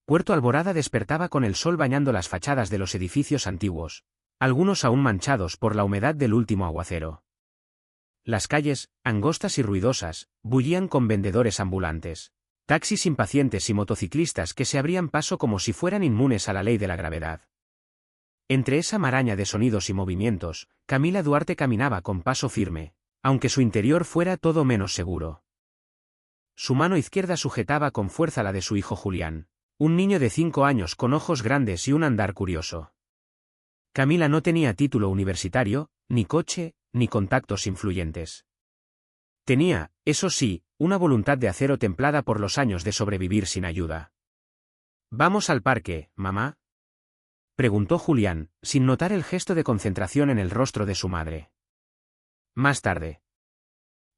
Puerto Alborada despertaba con el sol bañando las fachadas de los edificios antiguos, algunos aún manchados por la humedad del último aguacero. Las calles, angostas y ruidosas, bullían con vendedores ambulantes, taxis impacientes y motociclistas que se abrían paso como si fueran inmunes a la ley de la gravedad. Entre esa maraña de sonidos y movimientos, Camila Duarte caminaba con paso firme, aunque su interior fuera todo menos seguro. Su mano izquierda sujetaba con fuerza la de su hijo Julián, un niño de 5 años con ojos grandes y un andar curioso. Camila no tenía título universitario, ni coche, ni contactos influyentes. Tenía, eso sí, una voluntad de acero templada por los años de sobrevivir sin ayuda. «¿Vamos al parque, mamá?», preguntó Julián, sin notar el gesto de concentración en el rostro de su madre. «Más tarde.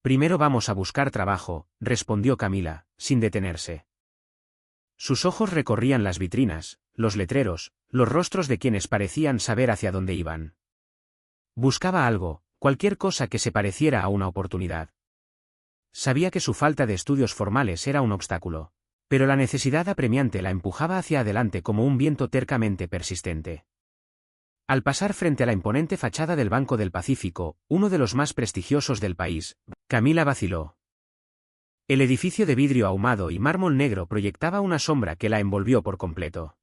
Primero vamos a buscar trabajo», respondió Camila, sin detenerse. Sus ojos recorrían las vitrinas, los letreros, los rostros de quienes parecían saber hacia dónde iban. Buscaba algo, cualquier cosa que se pareciera a una oportunidad. Sabía que su falta de estudios formales era un obstáculo, pero la necesidad apremiante la empujaba hacia adelante como un viento tercamente persistente. Al pasar frente a la imponente fachada del Banco del Pacífico, uno de los más prestigiosos del país, Camila vaciló. El edificio de vidrio ahumado y mármol negro proyectaba una sombra que la envolvió por completo.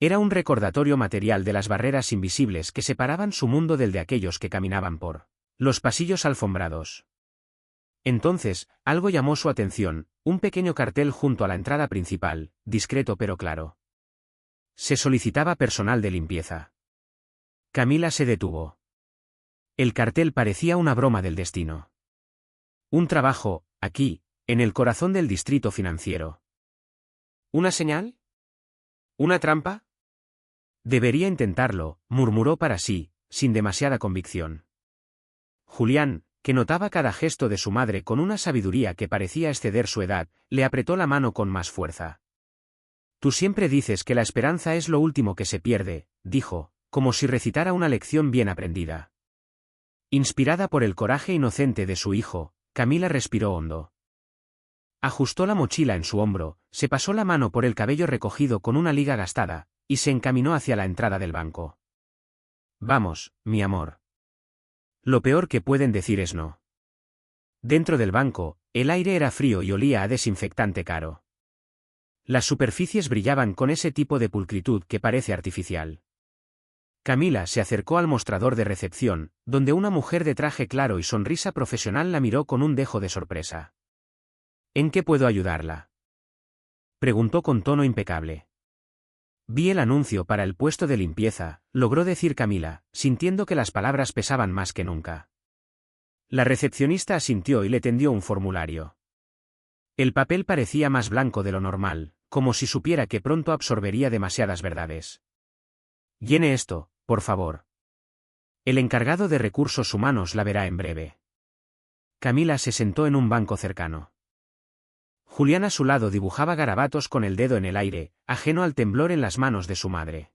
Era un recordatorio material de las barreras invisibles que separaban su mundo del de aquellos que caminaban por los pasillos alfombrados. Entonces, algo llamó su atención, un pequeño cartel junto a la entrada principal, discreto pero claro. Se solicitaba personal de limpieza. Camila se detuvo. El cartel parecía una broma del destino. Un trabajo, aquí, en el corazón del distrito financiero. ¿Una señal? ¿Una trampa? Debería intentarlo, murmuró para sí, sin demasiada convicción. Julián, que notaba cada gesto de su madre con una sabiduría que parecía exceder su edad, le apretó la mano con más fuerza. «Tú siempre dices que la esperanza es lo último que se pierde», dijo, como si recitara una lección bien aprendida. Inspirada por el coraje inocente de su hijo, Camila respiró hondo. Ajustó la mochila en su hombro, se pasó la mano por el cabello recogido con una liga gastada, y se encaminó hacia la entrada del banco. «Vamos, mi amor. Lo peor que pueden decir es no». Dentro del banco, el aire era frío y olía a desinfectante caro. Las superficies brillaban con ese tipo de pulcritud que parece artificial. Camila se acercó al mostrador de recepción, donde una mujer de traje claro y sonrisa profesional la miró con un dejo de sorpresa. «¿En qué puedo ayudarla?», preguntó con tono impecable. «Vi el anuncio para el puesto de limpieza», logró decir Camila, sintiendo que las palabras pesaban más que nunca. La recepcionista asintió y le tendió un formulario. El papel parecía más blanco de lo normal, como si supiera que pronto absorbería demasiadas verdades. «Llene esto, por favor. El encargado de recursos humanos la verá en breve». Camila se sentó en un banco cercano. Julián a su lado dibujaba garabatos con el dedo en el aire, ajeno al temblor en las manos de su madre.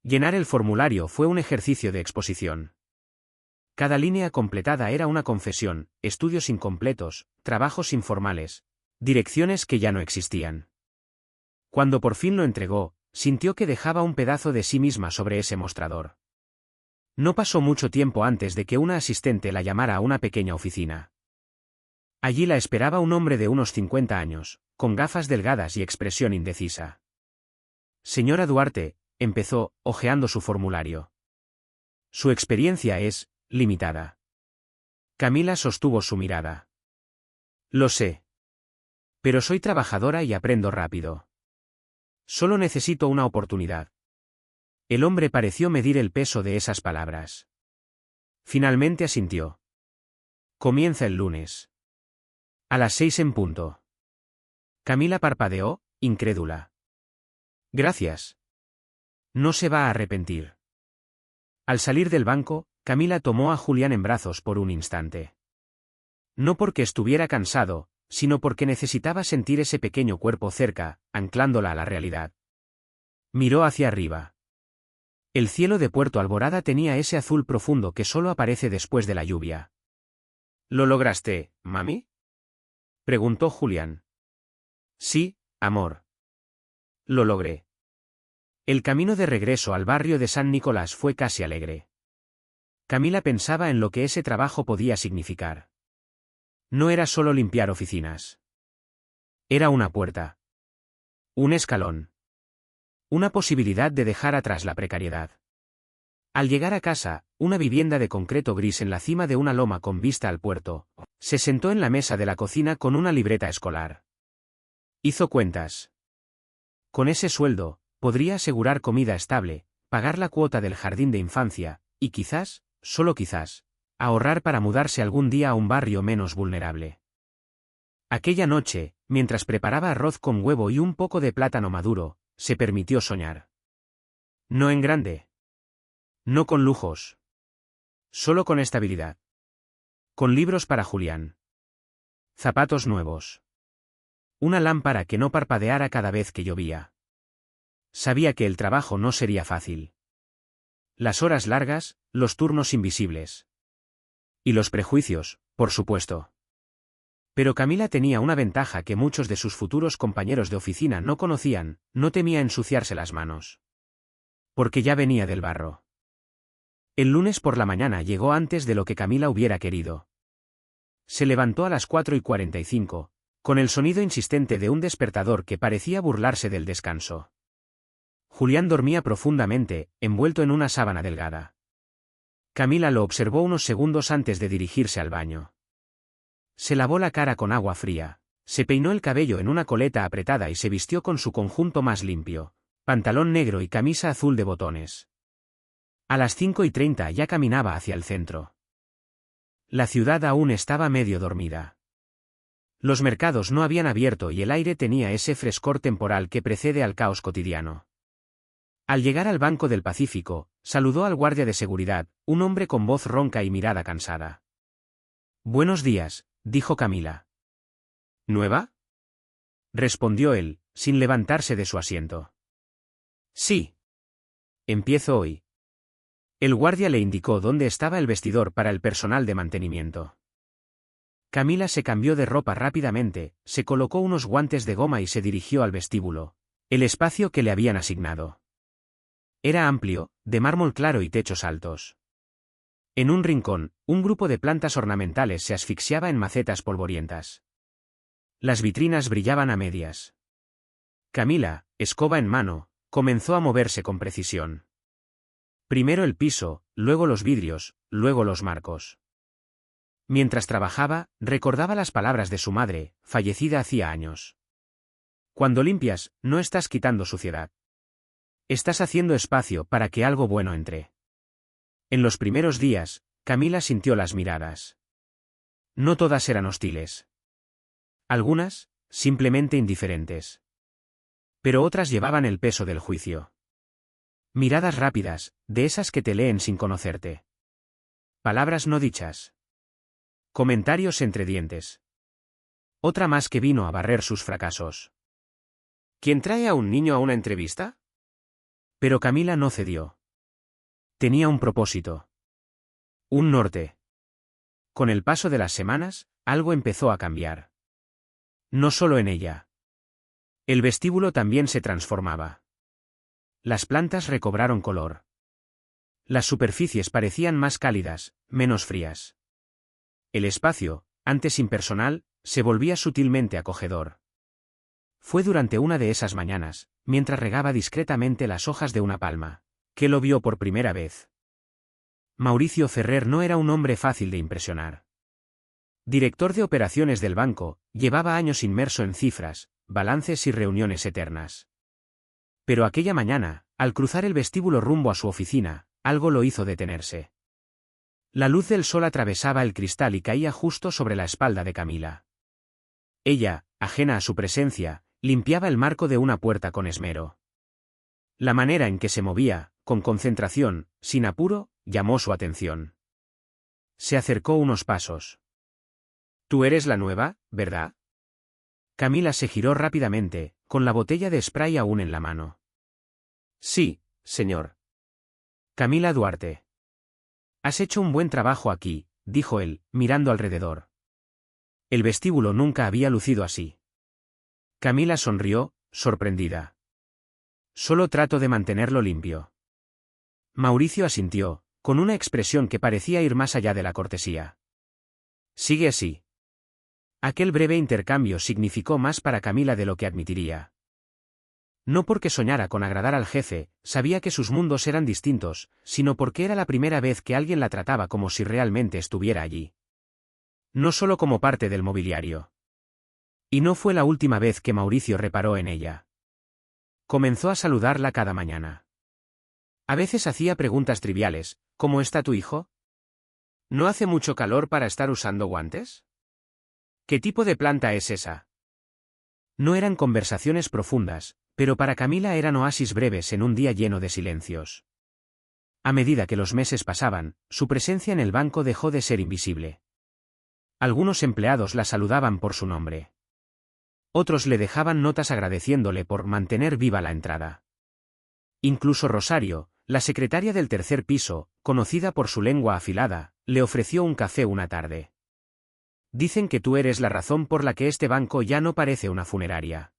Llenar el formulario fue un ejercicio de exposición. Cada línea completada era una confesión, estudios incompletos, trabajos informales, direcciones que ya no existían. Cuando por fin lo entregó, sintió que dejaba un pedazo de sí misma sobre ese mostrador. No pasó mucho tiempo antes de que una asistente la llamara a una pequeña oficina. Allí la esperaba un hombre de unos 50 años, con gafas delgadas y expresión indecisa. «Señora Duarte», empezó, hojeando su formulario. «Su experiencia es limitada». Camila sostuvo su mirada. «Lo sé. Pero soy trabajadora y aprendo rápido. Solo necesito una oportunidad». El hombre pareció medir el peso de esas palabras. Finalmente asintió. «Comienza el lunes. A las 6 en punto». Camila parpadeó, incrédula. «Gracias. No se va a arrepentir». Al salir del banco, Camila tomó a Julián en brazos por un instante. No porque estuviera cansado, sino porque necesitaba sentir ese pequeño cuerpo cerca, anclándola a la realidad. Miró hacia arriba. El cielo de Puerto Alborada tenía ese azul profundo que solo aparece después de la lluvia. «¿Lo lograste, mami?», preguntó Julián. «Sí, amor. Lo logré. El camino de regreso al barrio de San Nicolás fue casi alegre. Camila pensaba en lo que ese trabajo podía significar. No era solo limpiar oficinas. Era una puerta. Un escalón. Una posibilidad de dejar atrás la precariedad. Al llegar a casa, una vivienda de concreto gris en la cima de una loma con vista al puerto, se sentó en la mesa de la cocina con una libreta escolar. Hizo cuentas. Con ese sueldo, podría asegurar comida estable, pagar la cuota del jardín de infancia, y quizás, solo quizás, ahorrar para mudarse algún día a un barrio menos vulnerable. Aquella noche, mientras preparaba arroz con huevo y un poco de plátano maduro, se permitió soñar. No en grande. No con lujos. Solo con estabilidad. Con libros para Julián. Zapatos nuevos. Una lámpara que no parpadeara cada vez que llovía. Sabía que el trabajo no sería fácil. Las horas largas, los turnos invisibles. Y los prejuicios, por supuesto. Pero Camila tenía una ventaja que muchos de sus futuros compañeros de oficina no conocían: no temía ensuciarse las manos. Porque ya venía del barro. El lunes por la mañana llegó antes de lo que Camila hubiera querido. Se levantó a las 4:45, con el sonido insistente de un despertador que parecía burlarse del descanso. Julián dormía profundamente, envuelto en una sábana delgada. Camila lo observó unos segundos antes de dirigirse al baño. Se lavó la cara con agua fría, se peinó el cabello en una coleta apretada y se vistió con su conjunto más limpio, pantalón negro y camisa azul de botones. A las 5:30 ya caminaba hacia el centro. La ciudad aún estaba medio dormida. Los mercados no habían abierto y el aire tenía ese frescor temporal que precede al caos cotidiano. Al llegar al Banco del Pacífico, saludó al guardia de seguridad, un hombre con voz ronca y mirada cansada. «Buenos días», dijo Camila. «¿Nueva?», respondió él, sin levantarse de su asiento. «Sí. Empiezo hoy». El guardia le indicó dónde estaba el vestidor para el personal de mantenimiento. Camila se cambió de ropa rápidamente, se colocó unos guantes de goma y se dirigió al vestíbulo, el espacio que le habían asignado. Era amplio, de mármol claro y techos altos. En un rincón, un grupo de plantas ornamentales se asfixiaba en macetas polvorientas. Las vitrinas brillaban a medias. Camila, escoba en mano, comenzó a moverse con precisión. Primero el piso, luego los vidrios, luego los marcos. Mientras trabajaba, recordaba las palabras de su madre, fallecida hacía años. Cuando limpias, no estás quitando suciedad. Estás haciendo espacio para que algo bueno entre. En los primeros días, Camila sintió las miradas. No todas eran hostiles. Algunas, simplemente indiferentes. Pero otras llevaban el peso del juicio. Miradas rápidas, de esas que te leen sin conocerte. Palabras no dichas. Comentarios entre dientes. Otra más que vino a barrer sus fracasos. ¿Quién trae a un niño a una entrevista? Pero Camila no cedió. Tenía un propósito. Un norte. Con el paso de las semanas, algo empezó a cambiar. No solo en ella. El vestíbulo también se transformaba. Las plantas recobraron color. Las superficies parecían más cálidas, menos frías. El espacio, antes impersonal, se volvía sutilmente acogedor. Fue durante una de esas mañanas, mientras regaba discretamente las hojas de una palma, que lo vio por primera vez. Mauricio Ferrer no era un hombre fácil de impresionar. Director de operaciones del banco, llevaba años inmerso en cifras, balances y reuniones eternas. Pero aquella mañana, al cruzar el vestíbulo rumbo a su oficina, algo lo hizo detenerse. La luz del sol atravesaba el cristal y caía justo sobre la espalda de Camila. Ella, ajena a su presencia, limpiaba el marco de una puerta con esmero. La manera en que se movía, con concentración, sin apuro, llamó su atención. Se acercó unos pasos. «Tú eres la nueva, ¿verdad?». Camila se giró rápidamente, con la botella de spray aún en la mano. «Sí, señor». «Camila Duarte». «Has hecho un buen trabajo aquí», dijo él, mirando alrededor. El vestíbulo nunca había lucido así. Camila sonrió, sorprendida. Solo trato de mantenerlo limpio. Mauricio asintió, con una expresión que parecía ir más allá de la cortesía. Sigue así. Aquel breve intercambio significó más para Camila de lo que admitiría. No porque soñara con agradar al jefe, sabía que sus mundos eran distintos, sino porque era la primera vez que alguien la trataba como si realmente estuviera allí. No solo como parte del mobiliario. Y no fue la última vez que Mauricio reparó en ella. Comenzó a saludarla cada mañana. A veces hacía preguntas triviales, ¿cómo está tu hijo? ¿No hace mucho calor para estar usando guantes? ¿Qué tipo de planta es esa? No eran conversaciones profundas, pero para Camila eran oasis breves en un día lleno de silencios. A medida que los meses pasaban, su presencia en el banco dejó de ser invisible. Algunos empleados la saludaban por su nombre. Otros le dejaban notas agradeciéndole por mantener viva la entrada. Incluso Rosario, la secretaria del tercer piso, conocida por su lengua afilada, le ofreció un café una tarde. Dicen que tú eres la razón por la que este banco ya no parece una funeraria.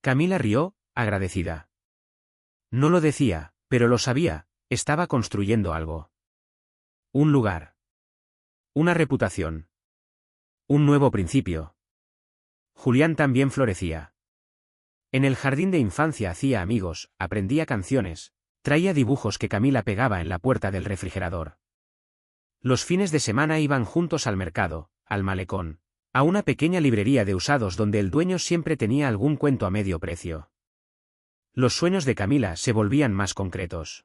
Camila rió, agradecida. No lo decía, pero lo sabía, estaba construyendo algo. Un lugar. Una reputación. Un nuevo principio. Julián también florecía. En el jardín de infancia hacía amigos, aprendía canciones, traía dibujos que Camila pegaba en la puerta del refrigerador. Los fines de semana iban juntos al mercado, al malecón, a una pequeña librería de usados donde el dueño siempre tenía algún cuento a medio precio. Los sueños de Camila se volvían más concretos.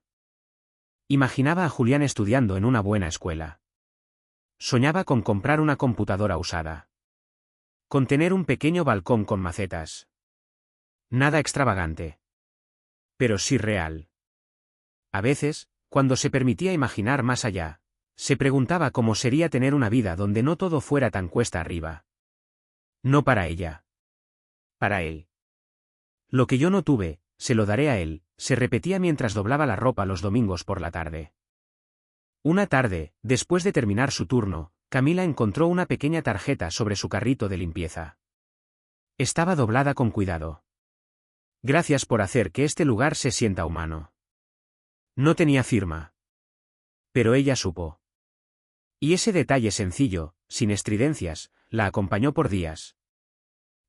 Imaginaba a Julián estudiando en una buena escuela. Soñaba con comprar una computadora usada. Con tener un pequeño balcón con macetas. Nada extravagante. Pero sí real. A veces, cuando se permitía imaginar más allá, se preguntaba cómo sería tener una vida donde no todo fuera tan cuesta arriba. No para ella. Para él. Lo que yo no tuve, se lo daré a él, se repetía mientras doblaba la ropa los domingos por la tarde. Una tarde, después de terminar su turno, Camila encontró una pequeña tarjeta sobre su carrito de limpieza. Estaba doblada con cuidado. Gracias por hacer que este lugar se sienta humano. No tenía firma. Pero ella supo. Y ese detalle sencillo, sin estridencias, la acompañó por días.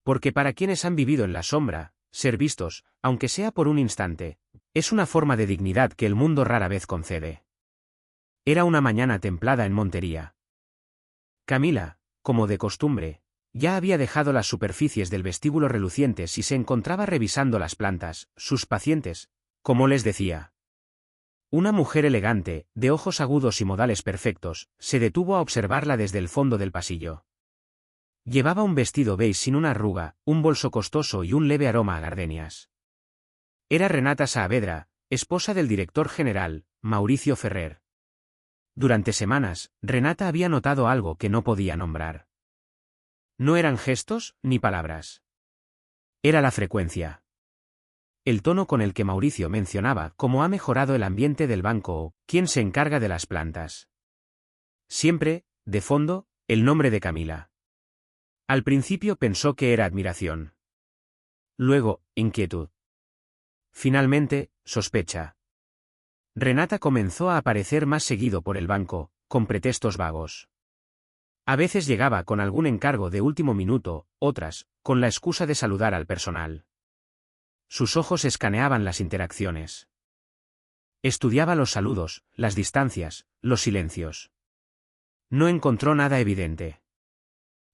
Porque para quienes han vivido en la sombra, ser vistos, aunque sea por un instante, es una forma de dignidad que el mundo rara vez concede. Era una mañana templada en Montería. Camila, como de costumbre, ya había dejado las superficies del vestíbulo relucientes y se encontraba revisando las plantas, sus pacientes, como les decía. Una mujer elegante, de ojos agudos y modales perfectos, se detuvo a observarla desde el fondo del pasillo. Llevaba un vestido beige sin una arruga, un bolso costoso y un leve aroma a gardenias. Era Renata Saavedra, esposa del director general, Mauricio Ferrer. Durante semanas, Renata había notado algo que no podía nombrar. No eran gestos, ni palabras. Era la frecuencia. El tono con el que Mauricio mencionaba cómo ha mejorado el ambiente del banco o quién se encarga de las plantas. Siempre, de fondo, el nombre de Camila. Al principio pensó que era admiración. Luego, inquietud. Finalmente, sospecha. Renata comenzó a aparecer más seguido por el banco, con pretextos vagos. A veces llegaba con algún encargo de último minuto, otras, con la excusa de saludar al personal. Sus ojos escaneaban las interacciones. Estudiaba los saludos, las distancias, los silencios. No encontró nada evidente.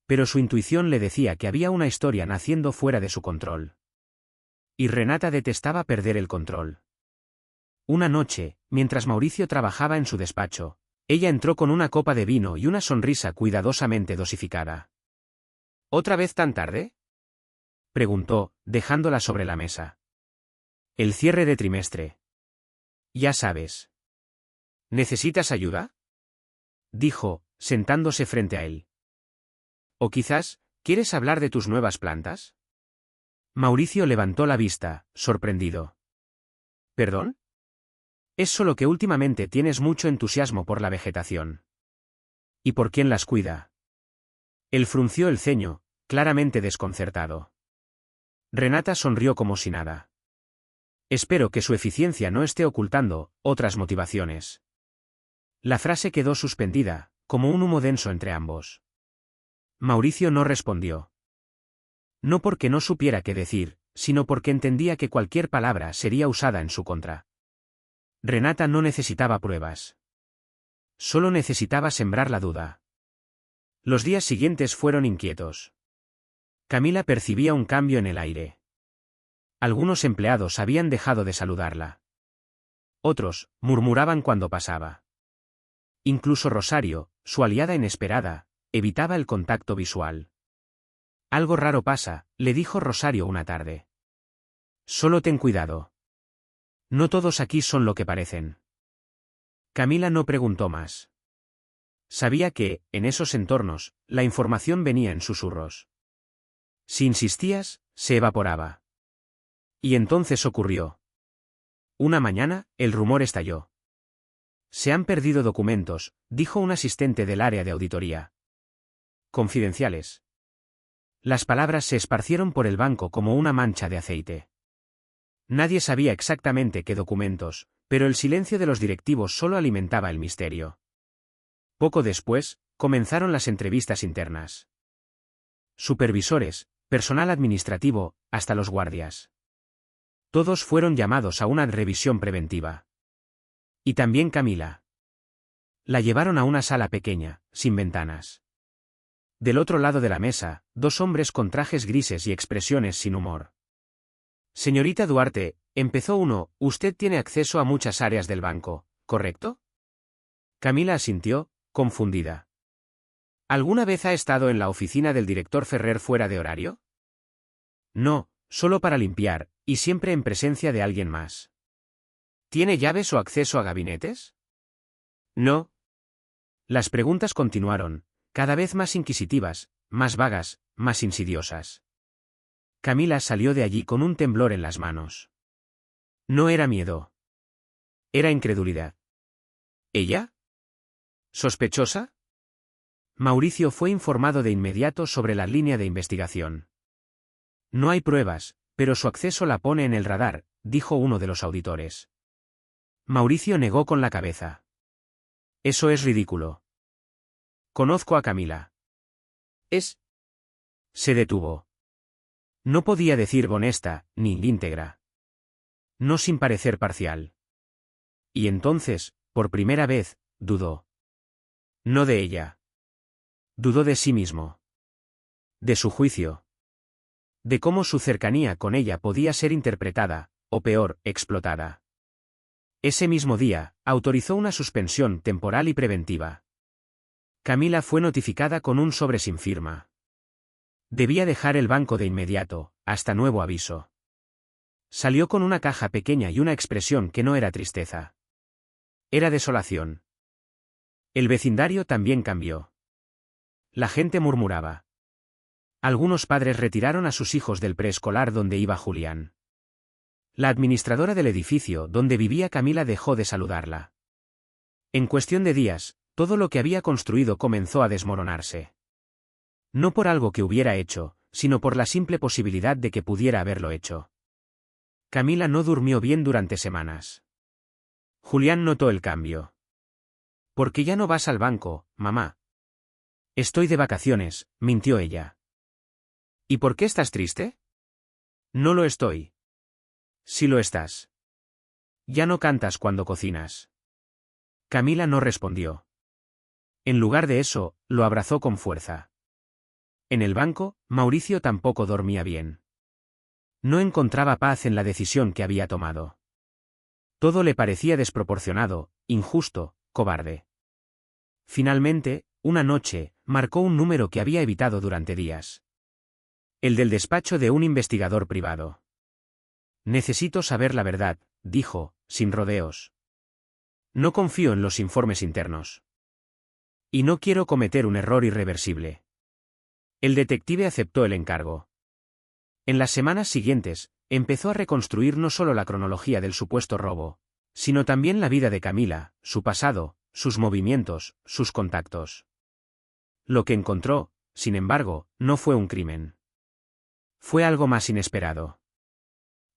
Pero su intuición le decía que había una historia naciendo fuera de su control. Y Renata detestaba perder el control. Una noche, mientras Mauricio trabajaba en su despacho, ella entró con una copa de vino y una sonrisa cuidadosamente dosificada. ¿Otra vez tan tarde?, preguntó, dejándola sobre la mesa. El cierre de trimestre. Ya sabes. ¿Necesitas ayuda?, dijo, sentándose frente a él. ¿O quizás, quieres hablar de tus nuevas plantas? Mauricio levantó la vista, sorprendido. ¿Perdón? Es solo que últimamente tienes mucho entusiasmo por la vegetación. ¿Y por quién las cuida? Él frunció el ceño, claramente desconcertado. Renata sonrió como si nada. Espero que su eficiencia no esté ocultando otras motivaciones. La frase quedó suspendida, como un humo denso entre ambos. Mauricio no respondió. No porque no supiera qué decir, sino porque entendía que cualquier palabra sería usada en su contra. Renata no necesitaba pruebas. Solo necesitaba sembrar la duda. Los días siguientes fueron inquietos. Camila percibía un cambio en el aire. Algunos empleados habían dejado de saludarla. Otros murmuraban cuando pasaba. Incluso Rosario, su aliada inesperada, evitaba el contacto visual. Algo raro pasa, le dijo Rosario una tarde. Solo ten cuidado. No todos aquí son lo que parecen. Camila no preguntó más. Sabía que, en esos entornos, la información venía en susurros. Si insistías, se evaporaba. Y entonces ocurrió. Una mañana, el rumor estalló. Se han perdido documentos, dijo un asistente del área de auditoría. Confidenciales. Las palabras se esparcieron por el banco como una mancha de aceite. Nadie sabía exactamente qué documentos, pero el silencio de los directivos solo alimentaba el misterio. Poco después, comenzaron las entrevistas internas. Supervisores, personal administrativo, hasta los guardias. Todos fueron llamados a una revisión preventiva. Y también Camila. La llevaron a una sala pequeña, sin ventanas. Del otro lado de la mesa, dos hombres con trajes grises y expresiones sin humor. Señorita Duarte, empezó uno, usted tiene acceso a muchas áreas del banco, ¿correcto? Camila asintió, confundida. ¿Alguna vez ha estado en la oficina del director Ferrer fuera de horario? No, solo para limpiar, y siempre en presencia de alguien más. ¿Tiene llaves o acceso a gabinetes? No. Las preguntas continuaron, cada vez más inquisitivas, más vagas, más insidiosas. Camila salió de allí con un temblor en las manos. No era miedo. Era incredulidad. ¿Ella? ¿Sospechosa? Mauricio fue informado de inmediato sobre la línea de investigación. No hay pruebas, pero su acceso la pone en el radar, dijo uno de los auditores. Mauricio negó con la cabeza. Eso es ridículo. Conozco a Camila. Se detuvo. No podía decir honesta, ni íntegra. No sin parecer parcial. Y entonces, por primera vez, dudó. No de ella. Dudó de sí mismo. De su juicio. De cómo su cercanía con ella podía ser interpretada, o peor, explotada. Ese mismo día, autorizó una suspensión temporal y preventiva. Camila fue notificada con un sobre sin firma. Debía dejar el banco de inmediato, hasta nuevo aviso. Salió con una caja pequeña y una expresión que no era tristeza. Era desolación. El vecindario también cambió. La gente murmuraba. Algunos padres retiraron a sus hijos del preescolar donde iba Julián. La administradora del edificio donde vivía Camila dejó de saludarla. En cuestión de días, todo lo que había construido comenzó a desmoronarse. No por algo que hubiera hecho, sino por la simple posibilidad de que pudiera haberlo hecho. Camila no durmió bien durante semanas. Julián notó el cambio. ¿Por qué ya no vas al banco, mamá? Estoy de vacaciones, mintió ella. ¿Y por qué estás triste? No lo estoy. Sí lo estás. Ya no cantas cuando cocinas. Camila no respondió. En lugar de eso, lo abrazó con fuerza. En el banco, Mauricio tampoco dormía bien. No encontraba paz en la decisión que había tomado. Todo le parecía desproporcionado, injusto, cobarde. Finalmente, una noche, marcó un número que había evitado durante días. El del despacho de un investigador privado. Necesito saber la verdad, dijo, sin rodeos. No confío en los informes internos. Y no quiero cometer un error irreversible. El detective aceptó el encargo. En las semanas siguientes, empezó a reconstruir no solo la cronología del supuesto robo, sino también la vida de Camila, su pasado, sus movimientos, sus contactos. Lo que encontró, sin embargo, no fue un crimen. Fue algo más inesperado.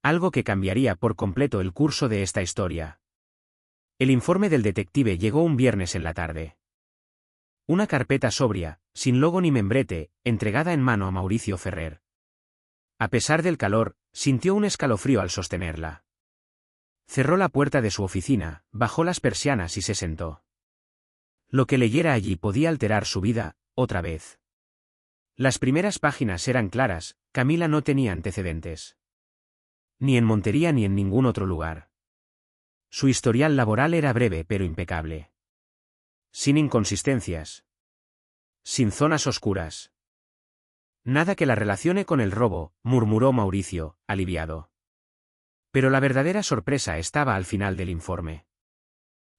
Algo que cambiaría por completo el curso de esta historia. El informe del detective llegó un viernes en la tarde. Una carpeta sobria, sin logo ni membrete, entregada en mano a Mauricio Ferrer. A pesar del calor, sintió un escalofrío al sostenerla. Cerró la puerta de su oficina, bajó las persianas y se sentó. Lo que leyera allí podía alterar su vida, otra vez. Las primeras páginas eran claras, Camila no tenía antecedentes. Ni en Montería ni en ningún otro lugar. Su historial laboral era breve pero impecable. Sin inconsistencias. Sin zonas oscuras. Nada que la relacione con el robo, murmuró Mauricio, aliviado. Pero la verdadera sorpresa estaba al final del informe.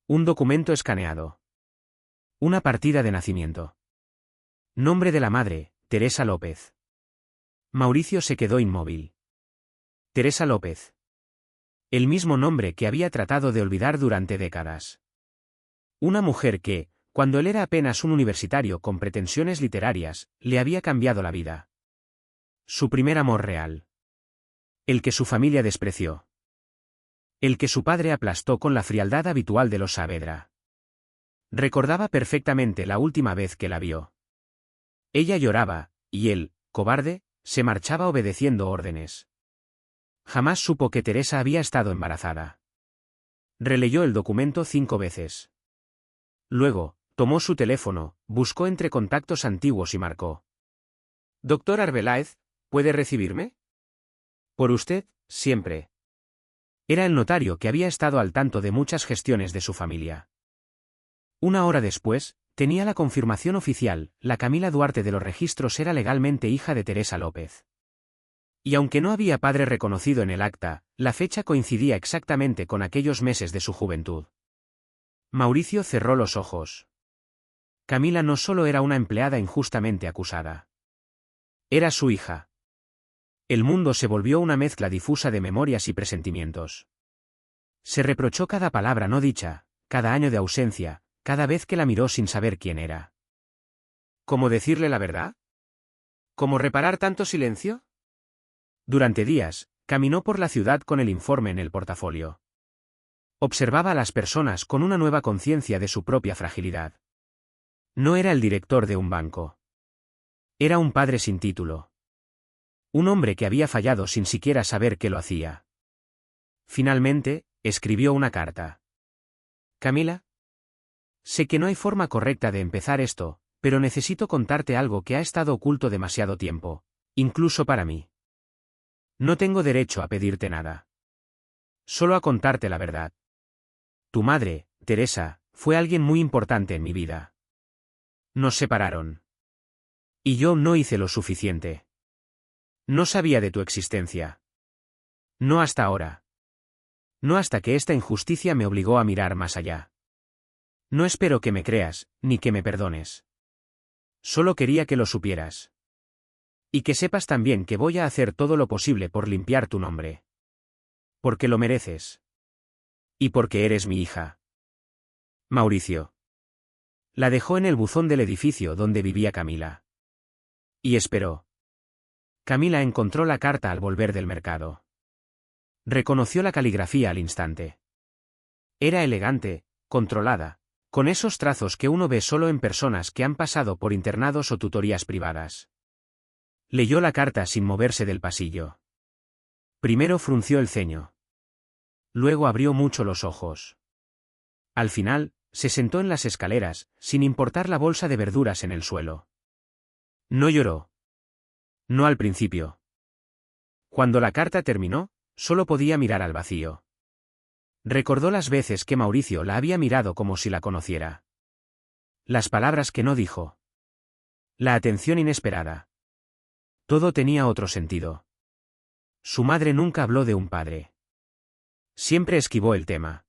Un documento escaneado. Una partida de nacimiento. Nombre de la madre, Teresa López. Mauricio se quedó inmóvil. Teresa López. El mismo nombre que había tratado de olvidar durante décadas. Una mujer que, cuando él era apenas un universitario con pretensiones literarias, le había cambiado la vida. Su primer amor real. El que su familia despreció. El que su padre aplastó con la frialdad habitual de los Saavedra. Recordaba perfectamente la última vez que la vio. Ella lloraba, y él, cobarde, se marchaba obedeciendo órdenes. Jamás supo que Teresa había estado embarazada. Releyó el documento 5 veces. Luego, tomó su teléfono, buscó entre contactos antiguos y marcó. «Doctor Arbeláez, ¿puede recibirme?» «Por usted, siempre». Era el notario que había estado al tanto de muchas gestiones de su familia. Una hora después, tenía la confirmación oficial, la Camila Duarte de los registros era legalmente hija de Teresa López. Y aunque no había padre reconocido en el acta, la fecha coincidía exactamente con aquellos meses de su juventud. Mauricio cerró los ojos. Camila no solo era una empleada injustamente acusada. Era su hija. El mundo se volvió una mezcla difusa de memorias y presentimientos. Se reprochó cada palabra no dicha, cada año de ausencia, cada vez que la miró sin saber quién era. ¿Cómo decirle la verdad? ¿Cómo reparar tanto silencio? Durante días, caminó por la ciudad con el informe en el portafolio. Observaba a las personas con una nueva conciencia de su propia fragilidad. No era el director de un banco. Era un padre sin título. Un hombre que había fallado sin siquiera saber que lo hacía. Finalmente, escribió una carta. «Camila, sé que no hay forma correcta de empezar esto, pero necesito contarte algo que ha estado oculto demasiado tiempo, incluso para mí. No tengo derecho a pedirte nada. Solo a contarte la verdad. Tu madre, Teresa, fue alguien muy importante en mi vida. Nos separaron. Y yo no hice lo suficiente. No sabía de tu existencia. No hasta ahora. No hasta que esta injusticia me obligó a mirar más allá. No espero que me creas, ni que me perdones. Solo quería que lo supieras. Y que sepas también que voy a hacer todo lo posible por limpiar tu nombre. Porque lo mereces. Y porque eres mi hija. Mauricio». La dejó en el buzón del edificio donde vivía Camila. Y esperó. Camila encontró la carta al volver del mercado. Reconoció la caligrafía al instante. Era elegante, controlada, con esos trazos que uno ve solo en personas que han pasado por internados o tutorías privadas. Leyó la carta sin moverse del pasillo. Primero frunció el ceño. Luego abrió mucho los ojos. Al final, se sentó en las escaleras, sin importar la bolsa de verduras en el suelo. No lloró. No al principio. Cuando la carta terminó, solo podía mirar al vacío. Recordó las veces que Mauricio la había mirado como si la conociera. Las palabras que no dijo. La atención inesperada. Todo tenía otro sentido. Su madre nunca habló de un padre. Siempre esquivó el tema.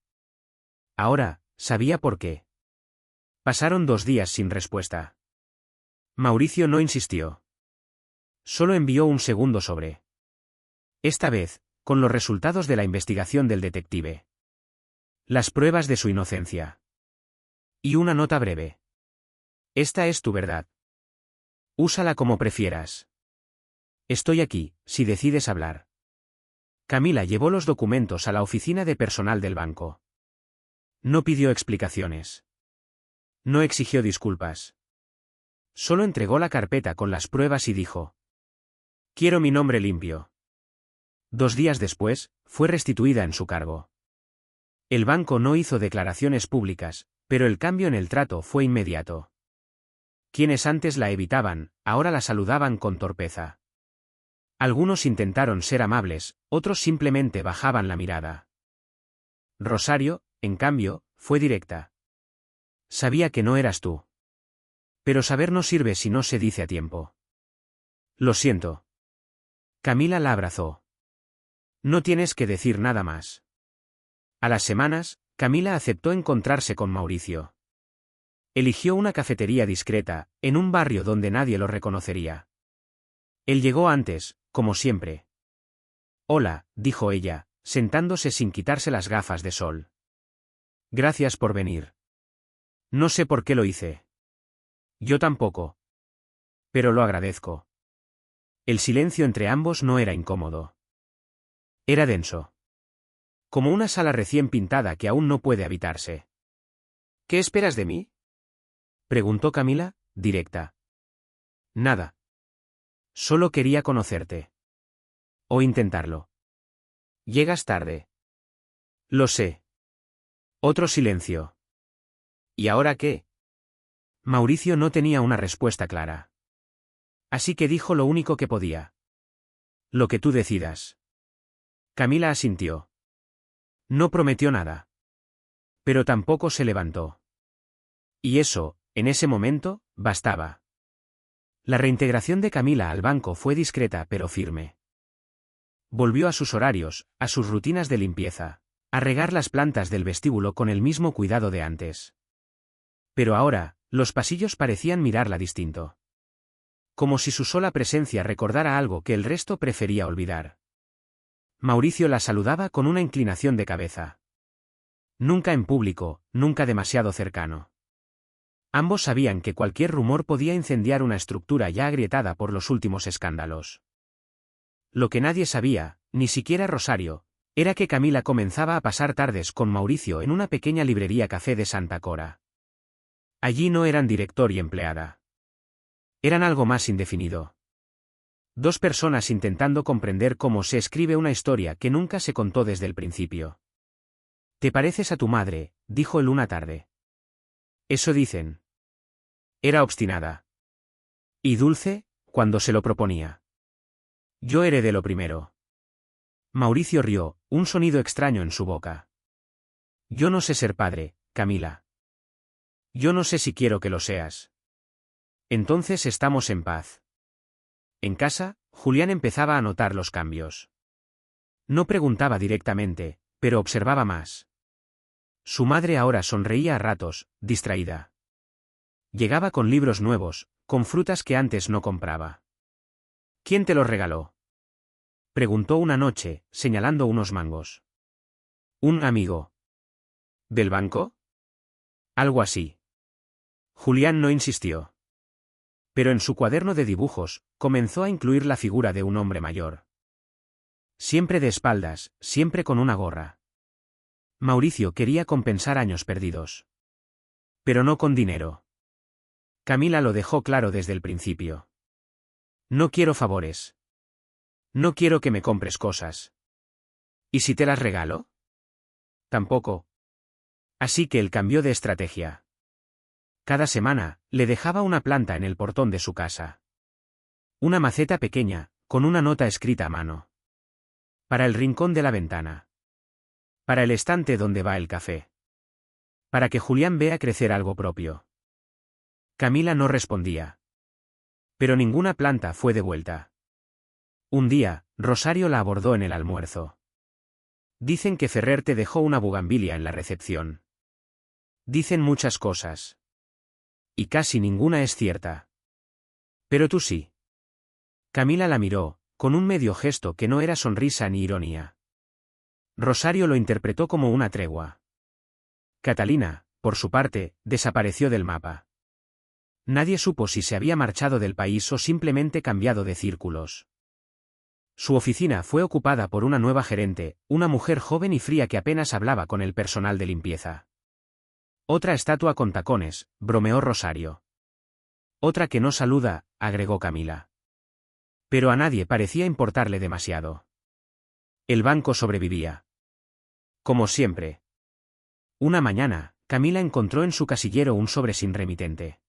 Ahora, sabía por qué. Pasaron 2 días sin respuesta. Mauricio no insistió. Solo envió un segundo sobre. Esta vez, con los resultados de la investigación del detective. Las pruebas de su inocencia. Y una nota breve. Esta es tu verdad. Úsala como prefieras. Estoy aquí, si decides hablar. Camila llevó los documentos a la oficina de personal del banco. No pidió explicaciones. No exigió disculpas. Solo entregó la carpeta con las pruebas y dijo: «Quiero mi nombre limpio». 2 días después, fue restituida en su cargo. El banco no hizo declaraciones públicas, pero el cambio en el trato fue inmediato. Quienes antes la evitaban, ahora la saludaban con torpeza. Algunos intentaron ser amables, otros simplemente bajaban la mirada. Rosario, en cambio, fue directa. «Sabía que no eras tú. Pero saber no sirve si no se dice a tiempo». «Lo siento». Camila la abrazó. «No tienes que decir nada más». A las semanas, Camila aceptó encontrarse con Mauricio. Eligió una cafetería discreta, en un barrio donde nadie lo reconocería. Él llegó antes, como siempre. «Hola», dijo ella, sentándose sin quitarse las gafas de sol. «Gracias por venir». «No sé por qué lo hice». «Yo tampoco. Pero lo agradezco». El silencio entre ambos no era incómodo. Era denso. Como una sala recién pintada que aún no puede habitarse. «¿Qué esperas de mí?», preguntó Camila, directa. «Nada. Solo quería conocerte. O intentarlo». «Llegas tarde». «Lo sé». Otro silencio. «¿Y ahora qué?». Mauricio no tenía una respuesta clara. Así que dijo lo único que podía. «Lo que tú decidas». Camila asintió. No prometió nada. Pero tampoco se levantó. Y eso, en ese momento, bastaba. La reintegración de Camila al banco fue discreta pero firme. Volvió a sus horarios, a sus rutinas de limpieza, a regar las plantas del vestíbulo con el mismo cuidado de antes. Pero ahora, los pasillos parecían mirarla distinto. Como si su sola presencia recordara algo que el resto prefería olvidar. Mauricio la saludaba con una inclinación de cabeza. Nunca en público, nunca demasiado cercano. Ambos sabían que cualquier rumor podía incendiar una estructura ya agrietada por los últimos escándalos. Lo que nadie sabía, ni siquiera Rosario, era que Camila comenzaba a pasar tardes con Mauricio en una pequeña librería café de Santa Cora. Allí no eran director y empleada. Eran algo más indefinido. 2 personas intentando comprender cómo se escribe una historia que nunca se contó desde el principio. «Te pareces a tu madre», dijo él una tarde. «Eso dicen». Era obstinada. Y dulce, cuando se lo proponía. «Yo heredé lo primero». Mauricio rió, un sonido extraño en su boca. «Yo no sé ser padre, Camila. Yo no sé si quiero que lo seas». «Entonces estamos en paz». En casa, Julián empezaba a notar los cambios. No preguntaba directamente, pero observaba más. Su madre ahora sonreía a ratos, distraída. Llegaba con libros nuevos, con frutas que antes no compraba. «¿Quién te los regaló?», preguntó una noche, señalando unos mangos. «Un amigo». «¿Del banco?». «Algo así». Julián no insistió. Pero en su cuaderno de dibujos, comenzó a incluir la figura de un hombre mayor. Siempre de espaldas, siempre con una gorra. Mauricio quería compensar años perdidos. Pero no con dinero. Camila lo dejó claro desde el principio. «No quiero favores. No quiero que me compres cosas». «¿Y si te las regalo?». «Tampoco». Así que él cambió de estrategia. Cada semana, le dejaba una planta en el portón de su casa. Una maceta pequeña, con una nota escrita a mano. Para el rincón de la ventana. Para el estante donde va el café. Para que Julián vea crecer algo propio. Camila no respondía. Pero ninguna planta fue devuelta. Un día, Rosario la abordó en el almuerzo. «Dicen que Ferrer te dejó una bugambilia en la recepción». «Dicen muchas cosas. Y casi ninguna es cierta». «Pero tú sí». Camila la miró, con un medio gesto que no era sonrisa ni ironía. Rosario lo interpretó como una tregua. Catalina, por su parte, desapareció del mapa. Nadie supo si se había marchado del país o simplemente cambiado de círculos. Su oficina fue ocupada por una nueva gerente, una mujer joven y fría que apenas hablaba con el personal de limpieza. Otra estatua con tacones, bromeó Rosario. Otra que no saluda, agregó Camila. Pero a nadie parecía importarle demasiado. El banco sobrevivía. Como siempre. Una mañana, Camila encontró en su casillero un sobre sin remitente.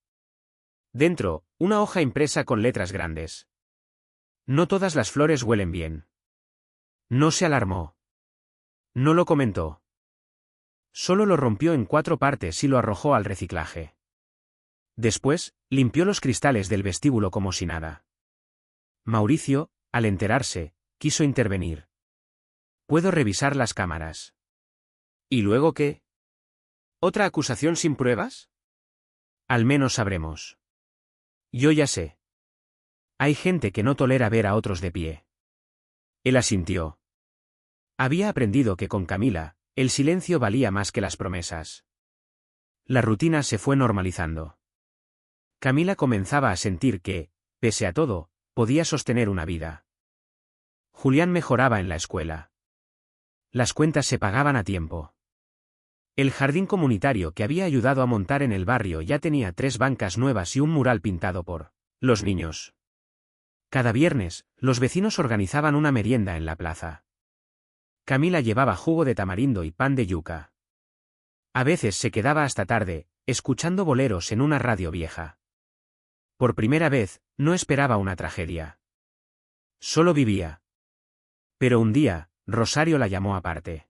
Dentro, una hoja impresa con letras grandes. No todas las flores huelen bien. No se alarmó. No lo comentó. Solo lo rompió en 4 partes y lo arrojó al reciclaje. Después, limpió los cristales del vestíbulo como si nada. Mauricio, al enterarse, quiso intervenir. ¿Puedo revisar las cámaras? ¿Y luego qué? ¿Otra acusación sin pruebas? Al menos sabremos. Yo ya sé. Hay gente que no tolera ver a otros de pie. Él asintió. Había aprendido que con Camila, el silencio valía más que las promesas. La rutina se fue normalizando. Camila comenzaba a sentir que, pese a todo, podía sostener una vida. Julián mejoraba en la escuela. Las cuentas se pagaban a tiempo. El jardín comunitario que había ayudado a montar en el barrio ya tenía 3 bancas nuevas y un mural pintado por los niños. Cada viernes, los vecinos organizaban una merienda en la plaza. Camila llevaba jugo de tamarindo y pan de yuca. A veces se quedaba hasta tarde, escuchando boleros en una radio vieja. Por primera vez, no esperaba una tragedia. Solo vivía. Pero un día, Rosario la llamó aparte.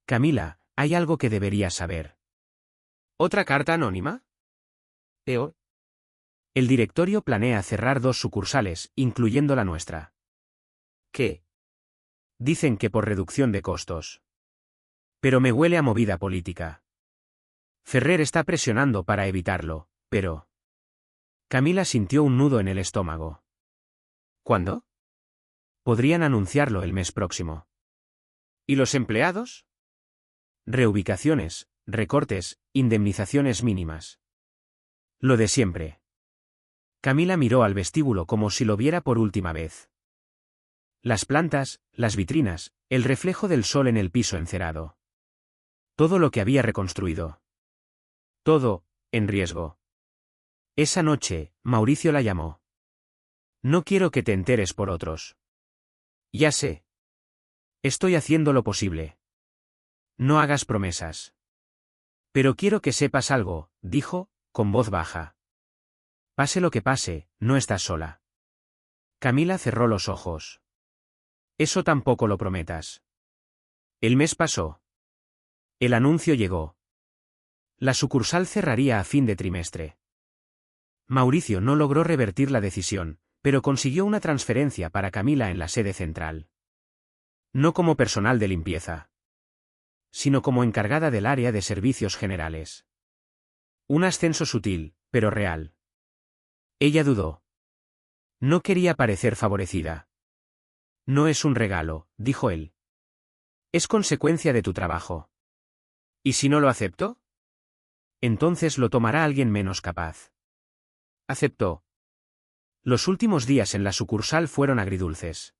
Camila, hay algo que deberías saber. ¿Otra carta anónima? Peor. El directorio planea cerrar 2 sucursales, incluyendo la nuestra. ¿Qué? Dicen que por reducción de costos. Pero me huele a movida política. Ferrer está presionando para evitarlo, pero... Camila sintió un nudo en el estómago. ¿Cuándo? Podrían anunciarlo el mes próximo. ¿Y los empleados? Reubicaciones, recortes, indemnizaciones mínimas. Lo de siempre. Camila miró al vestíbulo como si lo viera por última vez. Las plantas, las vitrinas, el reflejo del sol en el piso encerado. Todo lo que había reconstruido. Todo, en riesgo. Esa noche, Mauricio la llamó. No quiero que te enteres por otros. Ya sé. Estoy haciendo lo posible. No hagas promesas. Pero quiero que sepas algo, dijo, con voz baja. Pase lo que pase, no estás sola. Camila cerró los ojos. Eso tampoco lo prometas. El mes pasó. El anuncio llegó. La sucursal cerraría a fin de trimestre. Mauricio no logró revertir la decisión, pero consiguió una transferencia para Camila en la sede central. No como personal de limpieza, sino como encargada del área de servicios generales. Un ascenso sutil, pero real. Ella dudó. No quería parecer favorecida. No es un regalo, dijo él. Es consecuencia de tu trabajo. ¿Y si no lo acepto? Entonces lo tomará alguien menos capaz. Aceptó. Los últimos días en la sucursal fueron agridulces.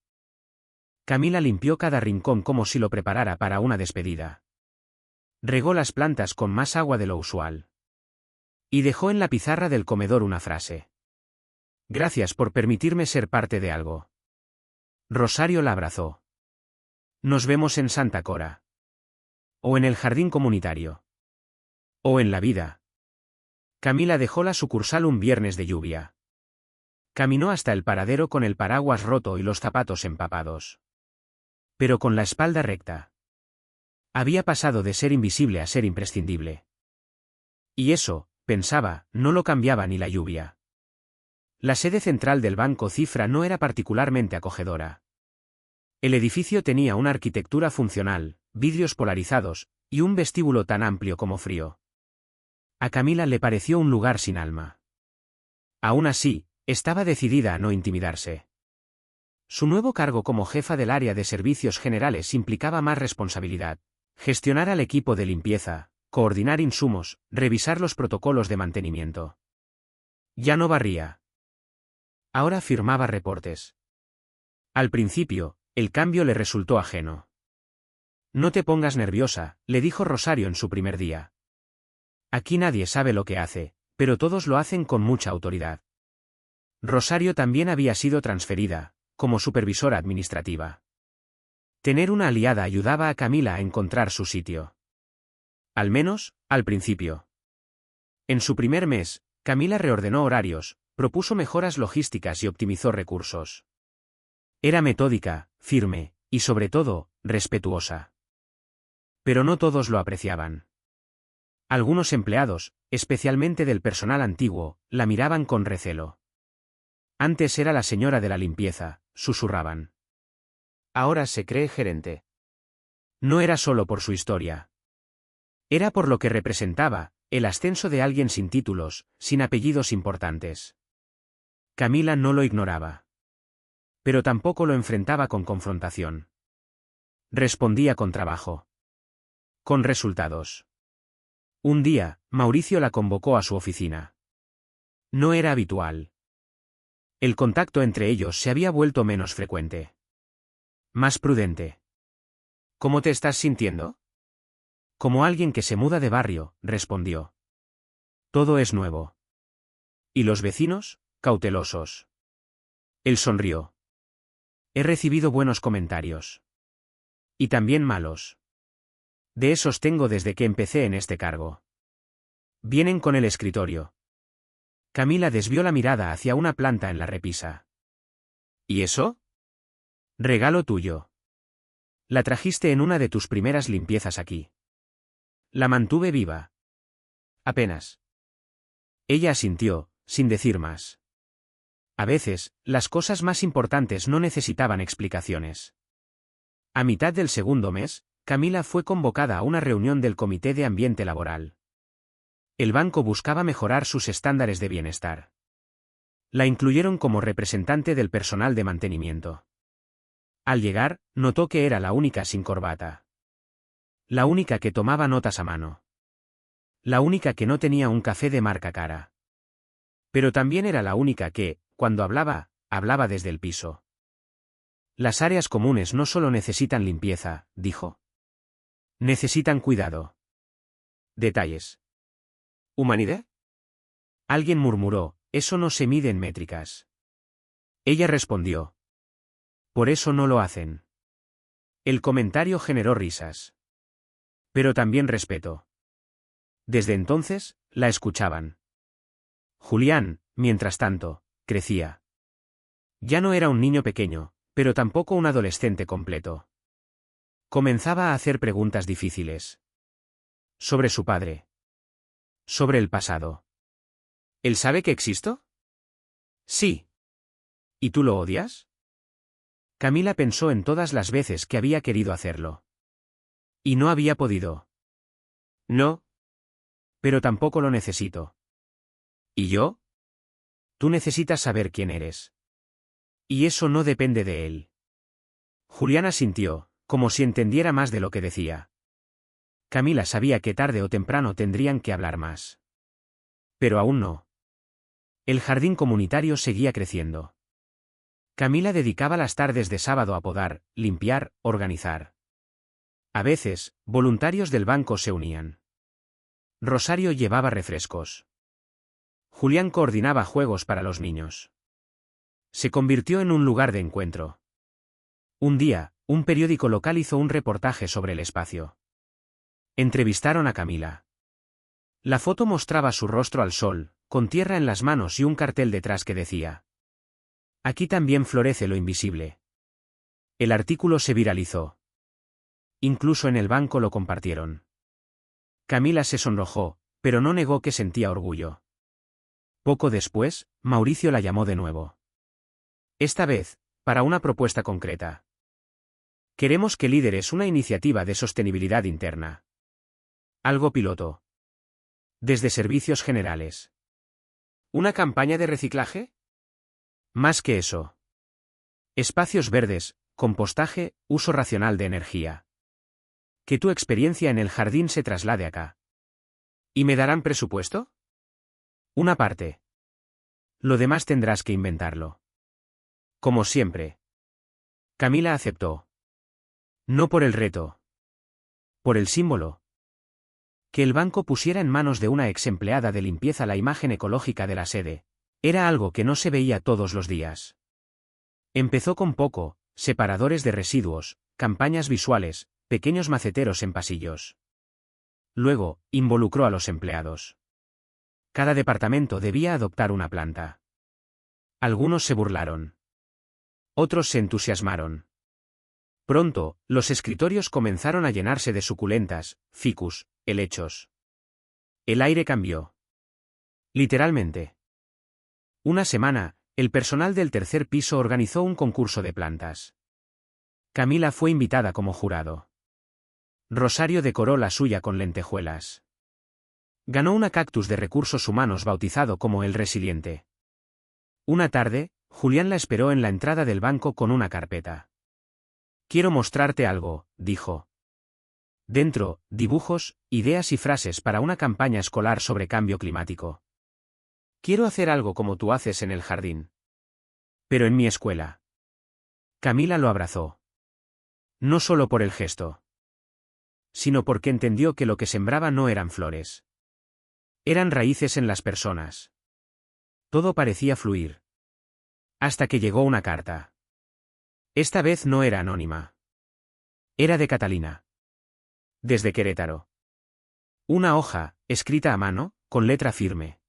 Camila limpió cada rincón como si lo preparara para una despedida. Regó las plantas con más agua de lo usual. Y dejó en la pizarra del comedor una frase. Gracias por permitirme ser parte de algo. Rosario la abrazó. Nos vemos en Santa Cora. O en el jardín comunitario. O en la vida. Camila dejó la sucursal un viernes de lluvia. Caminó hasta el paradero con el paraguas roto y los zapatos empapados. Pero con la espalda recta. Había pasado de ser invisible a ser imprescindible. Y eso, pensaba, no lo cambiaba ni la lluvia. La sede central del Banco Cifra no era particularmente acogedora. El edificio tenía una arquitectura funcional, vidrios polarizados, y un vestíbulo tan amplio como frío. A Camila le pareció un lugar sin alma. Aún así, estaba decidida a no intimidarse. Su nuevo cargo como jefa del área de servicios generales implicaba más responsabilidad: gestionar al equipo de limpieza, coordinar insumos, revisar los protocolos de mantenimiento. Ya no barría. Ahora firmaba reportes. Al principio, el cambio le resultó ajeno. No te pongas nerviosa, le dijo Rosario en su primer día. Aquí nadie sabe lo que hace, pero todos lo hacen con mucha autoridad. Rosario también había sido transferida, como supervisora administrativa. Tener una aliada ayudaba a Camila a encontrar su sitio. Al menos, al principio. En su primer mes, Camila reordenó horarios, propuso mejoras logísticas y optimizó recursos. Era metódica, firme, y sobre todo, respetuosa. Pero no todos lo apreciaban. Algunos empleados, especialmente del personal antiguo, la miraban con recelo. Antes era la señora de la limpieza, susurraban. Ahora se cree gerente. No era solo por su historia. Era por lo que representaba, el ascenso de alguien sin títulos, sin apellidos importantes. Camila no lo ignoraba. Pero tampoco lo enfrentaba con confrontación. Respondía con trabajo. Con resultados. Un día, Mauricio la convocó a su oficina. No era habitual. El contacto entre ellos se había vuelto menos frecuente. Más prudente. ¿Cómo te estás sintiendo? Como alguien que se muda de barrio, respondió. Todo es nuevo. ¿Y los vecinos? Cautelosos. Él sonrió. He recibido buenos comentarios. Y también malos. De esos tengo desde que empecé en este cargo. Vienen con el escritorio. Camila desvió la mirada hacia una planta en la repisa. ¿Y eso? Regalo tuyo. La trajiste en una de tus primeras limpiezas aquí. La mantuve viva. Apenas. Ella asintió, sin decir más. A veces, las cosas más importantes no necesitaban explicaciones. A mitad del segundo mes, Camila fue convocada a una reunión del Comité de Ambiente Laboral. El banco buscaba mejorar sus estándares de bienestar. La incluyeron como representante del personal de mantenimiento. Al llegar, notó que era la única sin corbata. La única que tomaba notas a mano. La única que no tenía un café de marca cara. Pero también era la única que, cuando hablaba, hablaba desde el piso. Las áreas comunes no solo necesitan limpieza, dijo. Necesitan cuidado. Detalles. ¿Humanidad? Alguien murmuró, eso no se mide en métricas. Ella respondió. Por eso no lo hacen. El comentario generó risas. Pero también respeto. Desde entonces, la escuchaban. Julián, mientras tanto, crecía. Ya no era un niño pequeño, pero tampoco un adolescente completo. Comenzaba a hacer preguntas difíciles. Sobre su padre. Sobre el pasado. ¿Él sabe que existo? Sí. ¿Y tú lo odias? Camila pensó en todas las veces que había querido hacerlo. Y no había podido. No. Pero tampoco lo necesito. ¿Y yo? Tú necesitas saber quién eres. Y eso no depende de él. Juliana sintió, como si entendiera más de lo que decía. Camila sabía que tarde o temprano tendrían que hablar más. Pero aún no. El jardín comunitario seguía creciendo. Camila dedicaba las tardes de sábado a podar, limpiar, organizar. A veces, voluntarios del banco se unían. Rosario llevaba refrescos. Julián coordinaba juegos para los niños. Se convirtió en un lugar de encuentro. Un día, un periódico local hizo un reportaje sobre el espacio. Entrevistaron a Camila. La foto mostraba su rostro al sol, con tierra en las manos y un cartel detrás que decía: Aquí también florece lo invisible. El artículo se viralizó. Incluso en el banco lo compartieron. Camila se sonrojó, pero no negó que sentía orgullo. Poco después, Mauricio la llamó de nuevo. Esta vez, para una propuesta concreta. Queremos que lideres una iniciativa de sostenibilidad interna. Algo piloto. Desde servicios generales. ¿Una campaña de reciclaje? Más que eso. Espacios verdes, compostaje, uso racional de energía. Que tu experiencia en el jardín se traslade acá. ¿Y me darán presupuesto? Una parte. Lo demás tendrás que inventarlo. Como siempre. Camila aceptó. No por el reto. Por el símbolo. Que el banco pusiera en manos de una ex empleada de limpieza la imagen ecológica de la sede. Era algo que no se veía todos los días. Empezó con poco, separadores de residuos, campañas visuales, pequeños maceteros en pasillos. Luego, involucró a los empleados. Cada departamento debía adoptar una planta. Algunos se burlaron. Otros se entusiasmaron. Pronto, los escritorios comenzaron a llenarse de suculentas, ficus, helechos. El aire cambió. Literalmente. Una semana, el personal del tercer piso organizó un concurso de plantas. Camila fue invitada como jurado. Rosario decoró la suya con lentejuelas. Ganó una cactus de recursos humanos bautizado como el Resiliente. Una tarde, Julián la esperó en la entrada del banco con una carpeta. Quiero mostrarte algo, dijo. Dentro, dibujos, ideas y frases para una campaña escolar sobre cambio climático. Quiero hacer algo como tú haces en el jardín. Pero en mi escuela. Camila lo abrazó. No solo por el gesto, sino porque entendió que lo que sembraba no eran flores. Eran raíces en las personas. Todo parecía fluir. Hasta que llegó una carta. Esta vez no era anónima. Era de Catalina. Desde Querétaro. Una hoja, escrita a mano, con letra firme.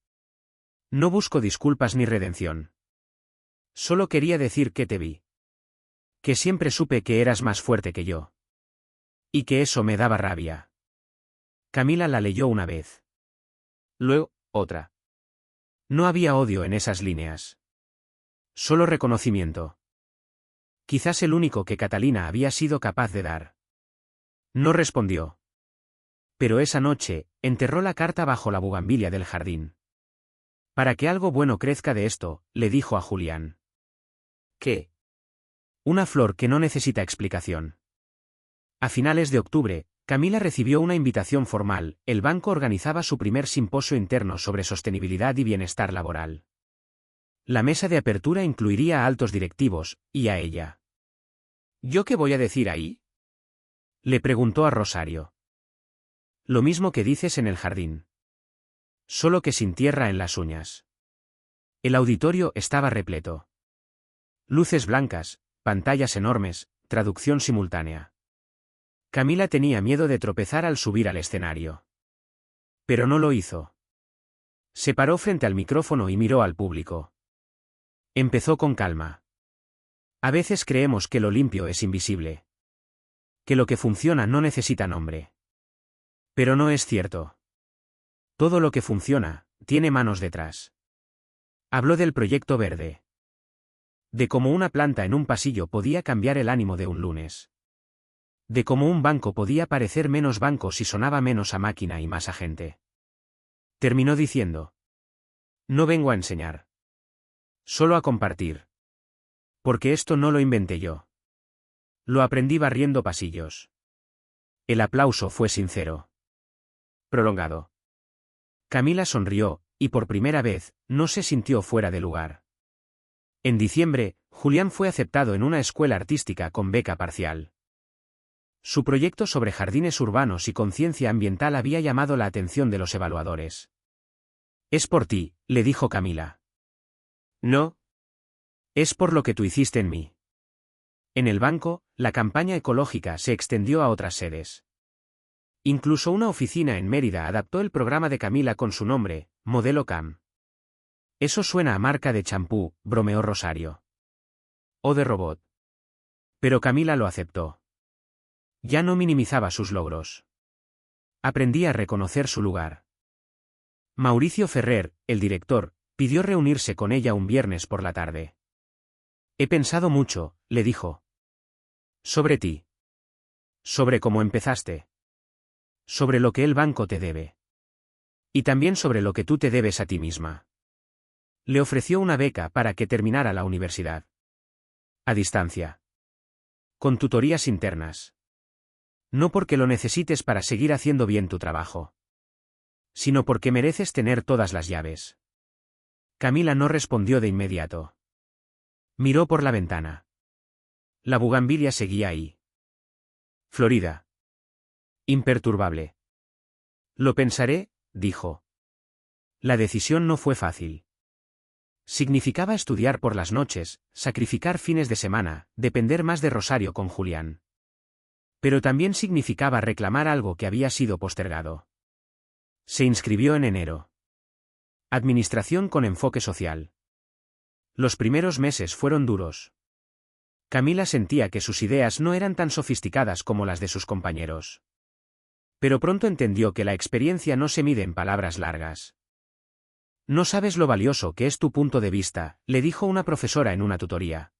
No busco disculpas ni redención. Solo quería decir que te vi. Que siempre supe que eras más fuerte que yo. Y que eso me daba rabia. Camila la leyó una vez. Luego, otra. No había odio en esas líneas. Solo reconocimiento. Quizás el único que Catalina había sido capaz de dar. No respondió. Pero esa noche, enterró la carta bajo la bugambilia del jardín. Para que algo bueno crezca de esto, le dijo a Julián. ¿Qué? Una flor que no necesita explicación. A finales de octubre, Camila recibió una invitación formal. El banco organizaba su primer simposio interno sobre sostenibilidad y bienestar laboral. La mesa de apertura incluiría a altos directivos, y a ella. ¿Yo qué voy a decir ahí? Le preguntó a Rosario. Lo mismo que dices en el jardín. Solo que sin tierra en las uñas. El auditorio estaba repleto. Luces blancas, pantallas enormes, traducción simultánea. Camila tenía miedo de tropezar al subir al escenario. Pero no lo hizo. Se paró frente al micrófono y miró al público. Empezó con calma. A veces creemos que lo limpio es invisible. Que lo que funciona no necesita nombre. Pero no es cierto. Todo lo que funciona, tiene manos detrás. Habló del proyecto verde. De cómo una planta en un pasillo podía cambiar el ánimo de un lunes. De cómo un banco podía parecer menos banco si sonaba menos a máquina y más a gente. Terminó diciendo. No vengo a enseñar. Solo a compartir. Porque esto no lo inventé yo. Lo aprendí barriendo pasillos. El aplauso fue sincero. Prolongado. Camila sonrió, y por primera vez, no se sintió fuera de lugar. En diciembre, Julián fue aceptado en una escuela artística con beca parcial. Su proyecto sobre jardines urbanos y conciencia ambiental había llamado la atención de los evaluadores. Es por ti, le dijo Camila. No. Es por lo que tú hiciste en mí. En el banco, la campaña ecológica se extendió a otras sedes. Incluso una oficina en Mérida adaptó el programa de Camila con su nombre, Modelo Cam. Eso suena a marca de champú, bromeó Rosario. O de robot. Pero Camila lo aceptó. Ya no minimizaba sus logros. Aprendía a reconocer su lugar. Mauricio Ferrer, el director, pidió reunirse con ella un viernes por la tarde. He pensado mucho, le dijo. Sobre ti. Sobre cómo empezaste. Sobre lo que el banco te debe. Y también sobre lo que tú te debes a ti misma. Le ofreció una beca para que terminara la universidad. A distancia. Con tutorías internas. No porque lo necesites para seguir haciendo bien tu trabajo. Sino porque mereces tener todas las llaves. Camila no respondió de inmediato. Miró por la ventana. La bugambilia seguía ahí. Florida. Imperturbable. Lo pensaré, dijo. La decisión no fue fácil. Significaba estudiar por las noches, sacrificar fines de semana, depender más de Rosario con Julián. Pero también significaba reclamar algo que había sido postergado. Se inscribió en enero. Administración con enfoque social. Los primeros meses fueron duros. Camila sentía que sus ideas no eran tan sofisticadas como las de sus compañeros. Pero pronto entendió que la experiencia no se mide en palabras largas. No sabes lo valioso que es tu punto de vista, le dijo una profesora en una tutoría.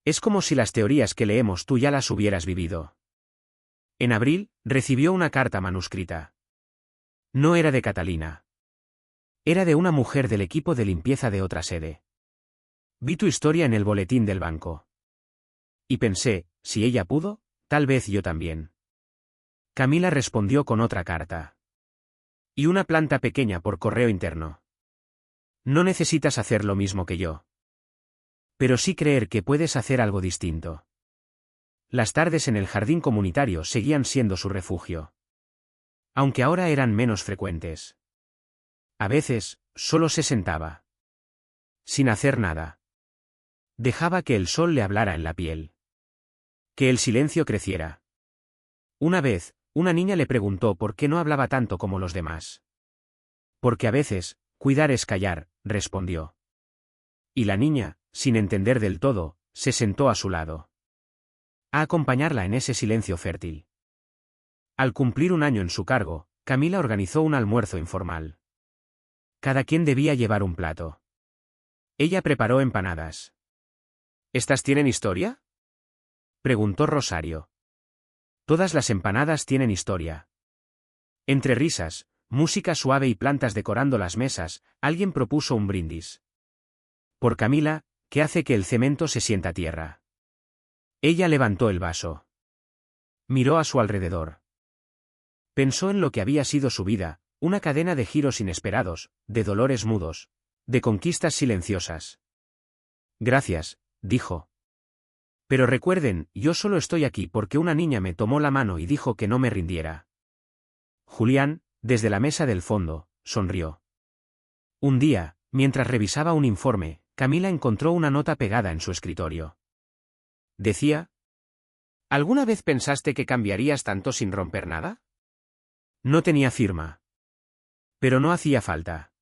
Es como si las teorías que leemos tú ya las hubieras vivido. En abril, recibió una carta manuscrita. No era de Catalina. Era de una mujer del equipo de limpieza de otra sede. Vi tu historia en el boletín del banco. Y pensé, si ella pudo, tal vez yo también. Camila respondió con otra carta. Y una planta pequeña por correo interno. No necesitas hacer lo mismo que yo. Pero sí creer que puedes hacer algo distinto. Las tardes en el jardín comunitario seguían siendo su refugio. Aunque ahora eran menos frecuentes. A veces, solo se sentaba. Sin hacer nada. Dejaba que el sol le hablara en la piel. Que el silencio creciera. Una vez, una niña le preguntó por qué no hablaba tanto como los demás. Porque a veces, cuidar es callar, respondió. Y la niña, sin entender del todo, se sentó a su lado. A acompañarla en ese silencio fértil. Al cumplir un año en su cargo, Camila organizó un almuerzo informal. Cada quien debía llevar un plato. Ella preparó empanadas. ¿Estas tienen historia?, preguntó Rosario. Todas las empanadas tienen historia. Entre risas, música suave y plantas decorando las mesas, alguien propuso un brindis. Por Camila, que hace que el cemento se sienta tierra. Ella levantó el vaso. Miró a su alrededor. Pensó en lo que había sido su vida, una cadena de giros inesperados, de dolores mudos, de conquistas silenciosas. Gracias, dijo. Pero recuerden, yo solo estoy aquí porque una niña me tomó la mano y dijo que no me rindiera. Julián, desde la mesa del fondo, sonrió. Un día, mientras revisaba un informe, Camila encontró una nota pegada en su escritorio. Decía: ¿alguna vez pensaste que cambiarías tanto sin romper nada? No tenía firma. Pero no hacía falta.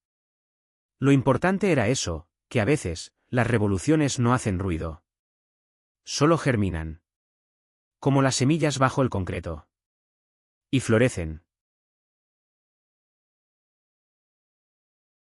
Lo importante era eso, que a veces, las revoluciones no hacen ruido. Solo germinan. Como las semillas bajo el concreto. Y florecen.